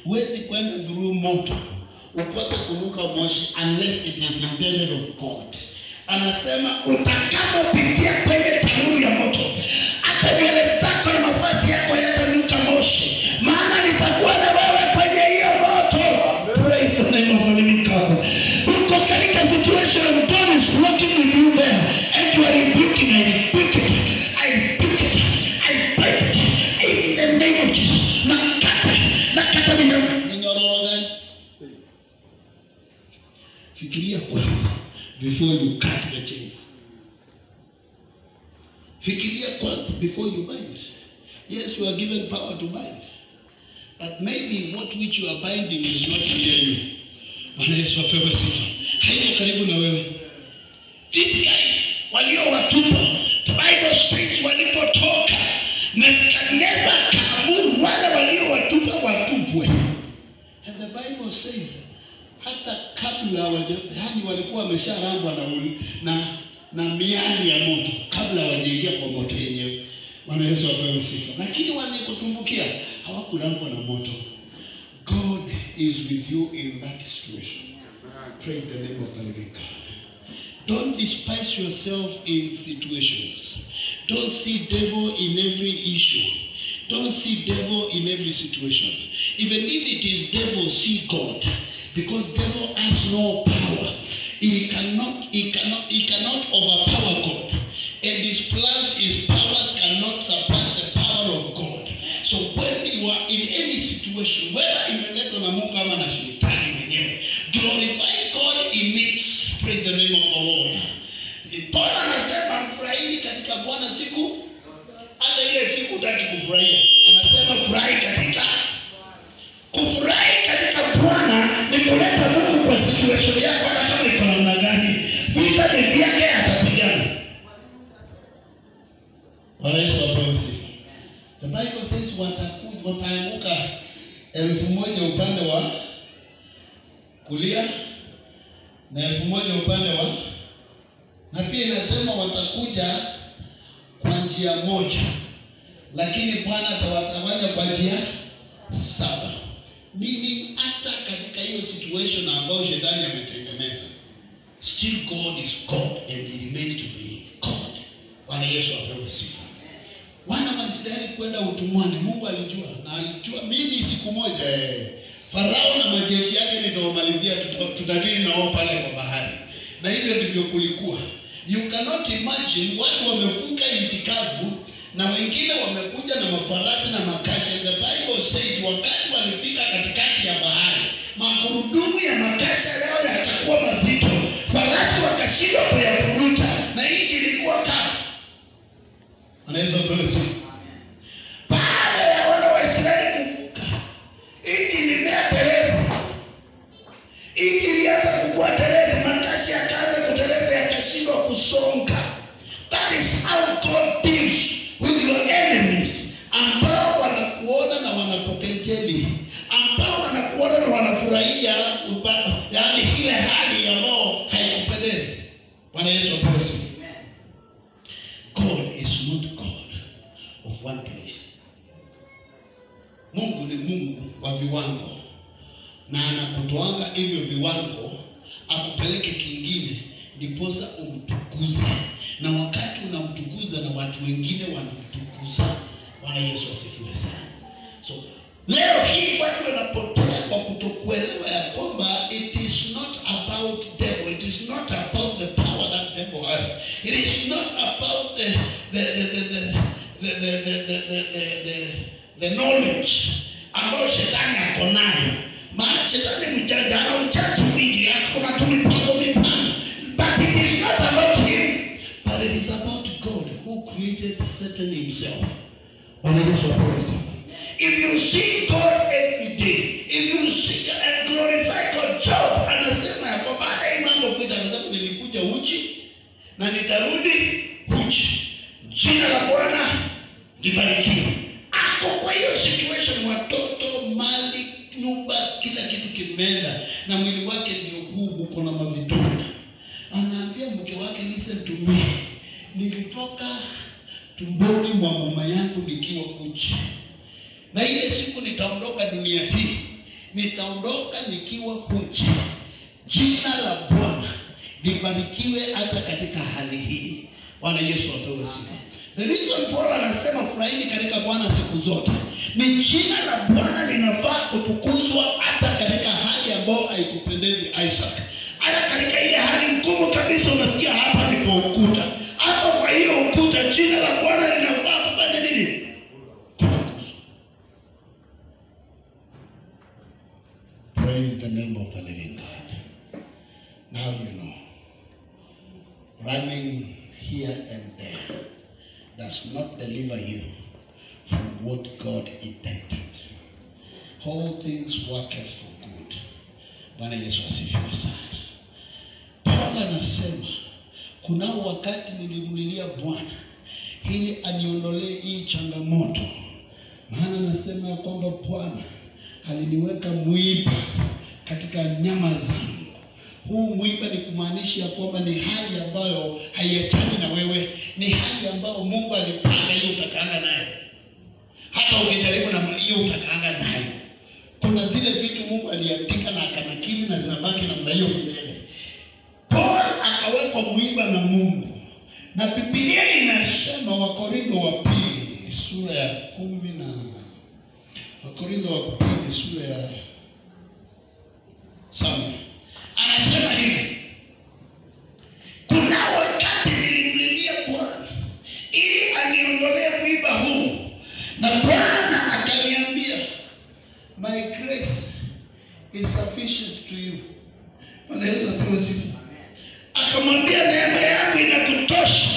Huwezi kwenda through moto ukose kunuka moshi unless it is intended of God. Anasema utakapopitia kwenye tanuru ya moto, hata nywele zako na mavazi yako yatanuka moshi, maana nitakuwa na wewe kwenye hiyo moto. Praise the name of the living God. Uko katika situation of God is working with you there, and you are rebuking. I rebuke it. I rebuke it. I break it in the name of Jesus. Nakata minyororo gani? Fikiria kwanza before you cut the chains. Fikiria kwanza before you bind. Yes, you are given power to bind, but maybe what which you are binding is not near you. Bwana Yesu apewe sifa. Haiko karibu na wewe. These guys waliowatupa, the Bible says walipotoka never kaamuru wale waliowatupa watupwe. And the Bible says hata kabla yani walikuwa wamesharangwa na miali ya moto kabla hawajaingia kwa moto yenyewe. Bwana Yesu apewe sifa. Lakini walikutumbukia hawakurangwa na moto. God is with you in that situation. Praise the name of the living God. Don't despise yourself in situations. Don't see devil in every issue. Don't see devil in every situation. Even if it is devil, see God. Because devil has no power. He cannot overpower God. And his plans, his powers cannot surpass the power of God. So when you are in any situation, whether imeletwa na Mungu ama na shetani mwenyewe, glorify God in it. Praise the name of the Lord. Paul anasema mfurahini katika Bwana siku hata ile siku utaki kufurahia. Anasema furahi katika. Kufurahi katika Bwana ni kuleta Mungu kwa situation yako hata kama iko namna gani. Vita ni vyake, atapigana. Bwana Yesu apewe sifa. The Bible says wataanguka 1,000 upande wa kulia na 1,000 upande wa, na pia inasema watakuja kwa njia moja, lakini Bwana atawatawanya kwa njia 7. Meaning hata katika hiyo situation ambayo shetani ametengeneza, still God is God and he remains to be God. Bwana Yesu apewe sifa. Wana wa Israeli kwenda utumwani, Mungu alijua, na alijua mimi siku moja Farao na majeshi yake nitawamalizia, tutadili nao pale kwa bahari. Na hivyo ndivyo kulikuwa. You cannot imagine watu wamevuka nchi kavu na wengine wamekuja na mafarasi na makashi. The Bible says wakati walifika katikati ya bahari, magurudumu ya makasha leo yatakuwa mazito. Farasi wakashindwa kuyavuruta na nchi ilikuwa kavu. Anaweza kueleza. Baada ya wana wa Israeli kuvuka, nchi ilimea terezi. Nchi ilianza kukua terezi, makashi yakaanza kutereza, yakashindwa kusonga. That is how God deals with your enemies. Ambao wanakuona na wanapokejeli, ambao wanakuona na wanafurahia, yani ile hali ambao haikupendezi. Bwana Yesu apewe sifa. God is not God of one place. Mungu ni Mungu wa viwango, na anakutoanga hivyo viwango akupeleke kingine ndiposa umtukuze. Na wakati unamtukuza na watu wengine wanamtukuza. Bwana Yesu asifiwe sana. So leo hii watu wanapotea kwa kutokuelewa ya kwamba it is not about devil, it is not about the power that devil has, it is not about the knowledge ambayo shetani ako nayo. Maana shetani mjanja, ana uchache mwingi, hakuna tumipango. But it is not about him, but it is about God who created Satan himself. Bwana Yesu apewe sifa. If you see God every day, if you see and glorify God, Job anasema ya kwamba baada ya mambo kuja, anasema nilikuja uchi na nitarudi uchi. Jina la Bwana libarikiwe. Ako kwa hiyo situation, watoto, mali, nyumba, kila kitu kimeenda, na mwili wake ndio huu uko na mavidonda. Anaambia mke wake, listen to me, nilitoka tumboni mwa mama yangu nikiwa uchi, na ile siku nitaondoka dunia hii nitaondoka nikiwa uchi. Jina la Bwana libarikiwe hata katika hali hii. Bwana Yesu apewe sifa. The reason Paul anasema furahini katika Bwana siku zote, ni jina la Bwana linafaa kutukuzwa hata katika hali ambayo haikupendezi Isaac. Hata katika ile hali ngumu kabisa, unasikia hapa ni kwa ukuta. Hapa kwa hiyo ukuta jina la Bwana linafaa kufanya nini? Kutukuzwa. Praise the name of the living God. Now you know, running here and there does not deliver you from what God intended. All things worketh for good. Bwana Yesu asifiwe sana. Paul anasema kuna wakati nilimlilia Bwana ili aniondolee hii changamoto. Maana anasema kwamba Bwana aliniweka mwiba katika nyama zangu. Huu mwiba ni kumaanisha kwamba ni hali ambayo haiachani na wewe, ni hali ambayo Mungu alipanga hiyo utakaanga nayo. Hata ukijaribu na hiyo utakaanga nayo. Kuna zile vitu Mungu aliandika na akanakili na zinabaki na hiyo milele. Paul akawekwa mwiba na Mungu. Na Biblia inasema Wakorintho wa pili sura ya 10 na Wakorintho wa pili sura ya 7. Anasema hivi, kuna wakati nilimlilia Bwana ili aniondolee mwiba huu, na Bwana akaniambia, my grace is sufficient to you. Bwana Yesu apewe sifa. Akamwambia neema yangu inakutosha.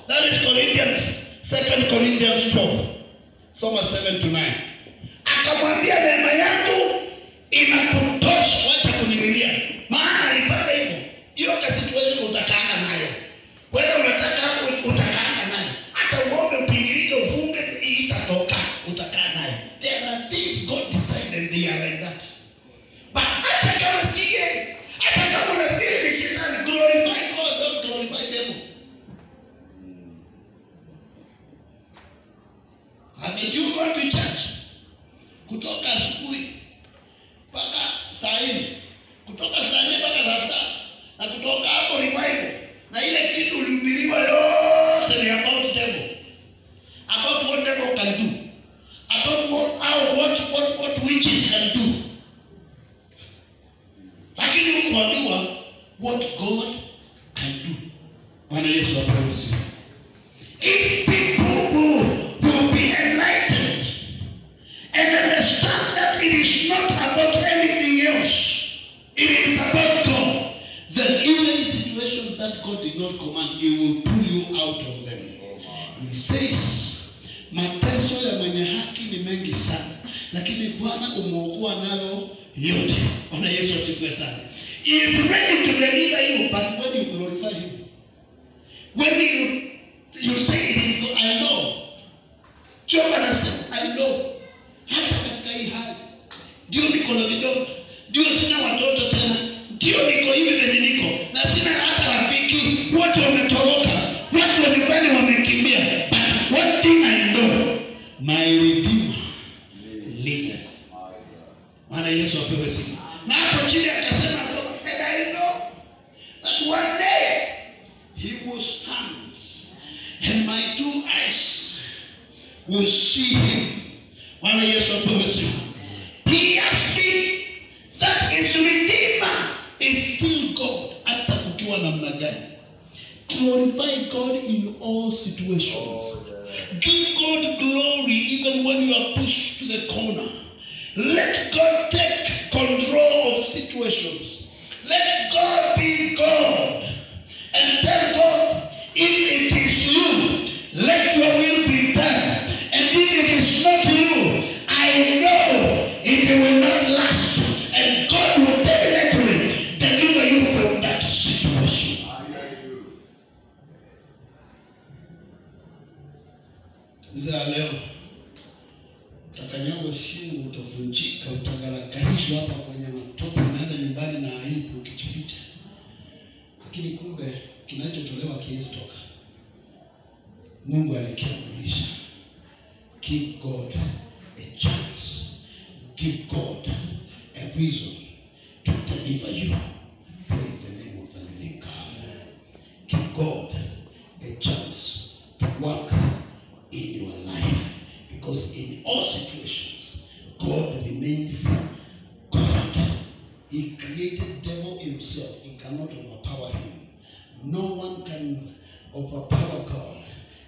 That is Corinthians, 2 Corinthians 12. Soma 7 to 9. Akamwambia neema yangu inakutosha, wacha kunililia. Maana alipata hivyo. Hiyo situation utakaanga nayo. Wewe unataka utakaanga nayo. Hata uombe upingirike ufunge itatoka, utakaa nayo. There are things God decided they are like that. But hata kama siye, hata kama unafikiri ni shetani, glorify God, don't glorify devil. Haven't you gone to church? Kutoka asubuhi mpaka saa 4, kutoka saa 4 mpaka saa 7, na kutoka hapo revival, na ile kitu ulihubiriwa yote ni about devil, about what devil can do, about what witches can do. Lakini ukuambiwa what God can do. Bwana Yesu apewe sifa. If people will be enlightened and understand that it is not about anything else, it is about God, then even situations that God did not command, He will pull you out of them. He says, mateso ya mwenye haki ni mengi sana, lakini Bwana umeokoa nayo yote. Bwana Yesu asifiwe sana. He is ready to deliver you, but when you glorify Him, when you say, I know. Job anasema, I know. Hata katika hii hali, ndio niko na vidonda, ndio sina watoto tena, ndio niko hivi venye niko, na sina hata rafiki, wote wametoroka, watu wa nyumbani wamekimbia. But one thing I know, my Redeemer liveth. Bwana Yesu apewe sifa. Na hapo chini akasema, and I know that one day He will stand, and my 2 eyes will see Him. Bwana Yesu apewe sifa. He has faith that His Redeemer is still God. Hata kukiwa namna gani. Glorify God in all situations. Give God glory even when you are pushed to the corner. Let God take control of situations. Let God be God. And tell God, if it is you, let your will be done. And if it is not you, I know it will not last. And God will definitely deliver you from that situation. Kanisa leo, utakanyagwa shingo, utavunjika, utagaragarishwa hapa kwenye matope, unaenda nyumbani na aibu ukijificha. Lakini kumbe kinachotolewa kiwezi toka. Mungu alikiamurisha. Give God a chance. Give God a prison to deliver you. Praise the name of the living God. Give God a chance to work in your life, because in all situations, God remains God. He created devil himself. He cannot overpower him. No one can overpower God,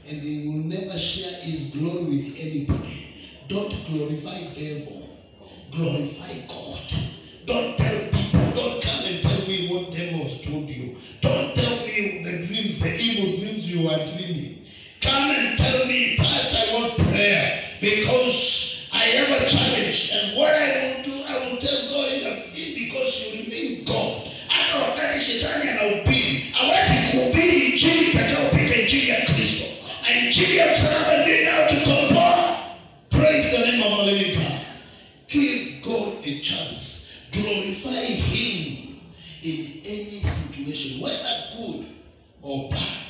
and he will never share his glory with anybody. Don't glorify devil. Glorify God. Don't tell people. Don't come and tell me what devil has told you. Don't tell me the dreams, the evil dreams you are dreaming. Come and tell me, Pastor, I want prayer because I have a challenge. And what I will do, I will tell God in the field, because you remain God. Hata wakati shetani anahubiri, hawezi kuhubiri injili itakayopita injili ya Kristo. Na injili ya msalaba ndio inayotukomboa. Praise the name of the living God. Give God a chance. Glorify him in any situation, whether good or bad.